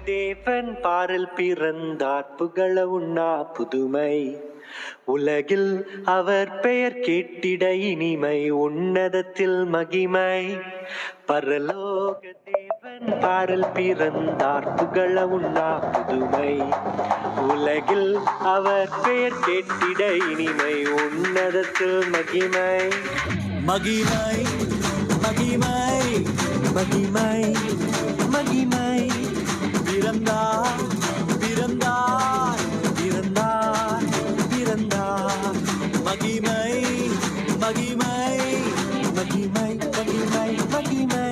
தேவன் பாரில் பிறந்தார் புகழ உண்ணா புதுமை உலகில் அவர் பெயர் கேட்டிட இனிமை உன்னதத்தில் மகிமை பரலோக தேவன் பாரில் பிறந்தார் புகழ உண்ணா புதுமை உலகில் அவர் பெயர் கேட்டிட இனிமை உன்னதத்தில் மகிமை மகிமை மகிமை மகிமை மகிமை பிறந்தார் பிறந்தார் பிறந்தார் பிறந்தார் மகிமை மகிமை மகிமை மகிமை மகிமை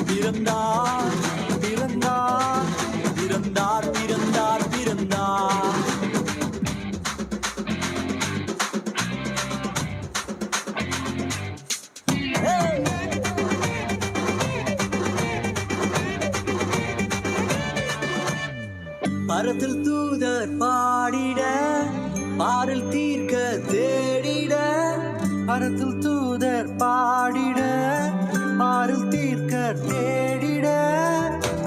பிறந்தார் பிறந்தார் பிறந்தார் பிறந்தார் பிறந்தார் பரத்தில் தூதர் பாடிட பாரில் தீர்க்க தேடிட பரத்தில் தூதர் பாடிட பாரில் தீர்க்க தேடிட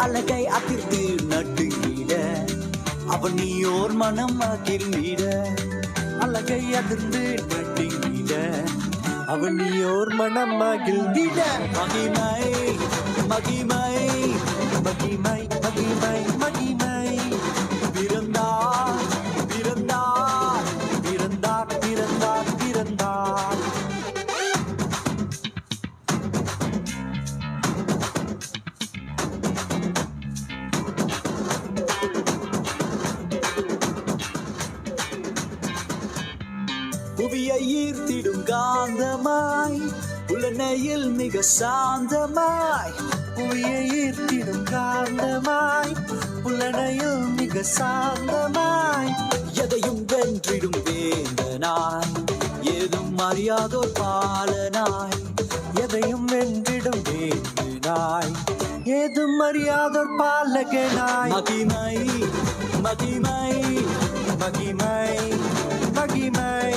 அழகை அதிர்த்து நட்டுங்கிட அவன் நீயோர் மனம் மகிழ்ந்திட அழகை அதிர்ந்து நட்டுங்கிட அவன் நீயோர் மனம் மகிழ்ந்திட மகிமை மகிமை மகிமை மகிமை மகிமை பிறந்தார் பிறந்தார் பிறந்தார் பிறந்தார் பிறந்தார் புவியை ஈர்த்திடும் காந்தமாய் புலனையில் மிக சாந்தமாய் புவியை ஈர்த்திடும் காந்தமாய் புலனையில் மிக சாந்தமாய் எதையும் வென்றிடும் வேந்தனாய் ஏதும் அறியாதோர் பாலனாய் எதையும் வென்றிடும் வேந்தனாய் ஏதும் அறியாதோர் பாலகனாய் மகிமை மகிமை மகிமை மகிமை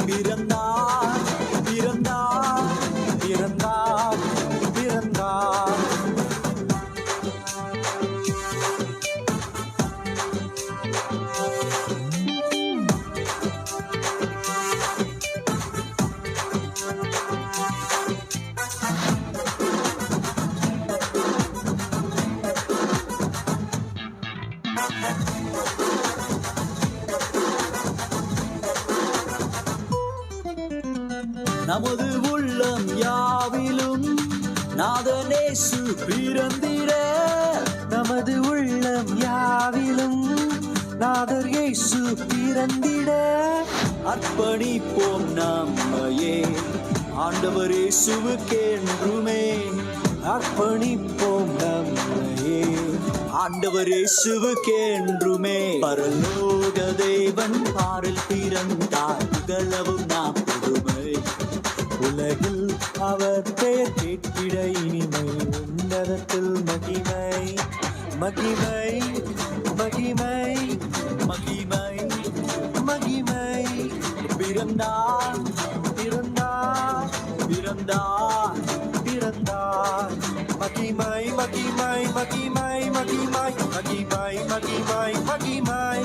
பிறந்தார் பிறந்தார் பிறந்தார் பிறந்தார் நமது உள்ளம் யாவிலும் நாதனேசு பிறந்திட நமது உள்ளம் யாவிலும் நாதர் இயேசு பிறந்திட அர்ப்பணிப்போம் நம்மையே ஆண்டவர் இயேசுவுக்கென்றுமே அர்ப்பணிப்போம் நம்மையே ஆண்டவர் இயேசுவுக்கென்றுமே பரலோக தேவன் பாரில் பிறந்தார் புகழவும் நாம் புதுமை உலகில் அவர் பெயர் கேட்டிட இனிமை உன்னதத்தில் மகிமை மகிமை மகிமை மகிமை மகிமை பிறந்தார் பிறந்தார் பிறந்தார் பிறந்தார் மகிமை மகிமை மகிமை மகிமை மகிமை மகிமை மகிமை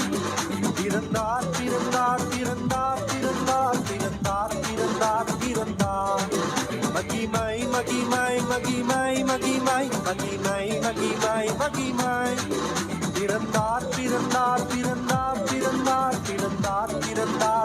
பிறந்தார் பிறந்தார் பிறந்தார் பிறந்தார் பிறந்தார் பிறந்தார் பிறந்தார் மகிமை மகிமை மகிமை மகிமை மகிமை மகிமை மகிமை பிறந்தார் பிறந்தார் பிறந்தார் பிறந்தார் பிறந்தார் பிறந்தார்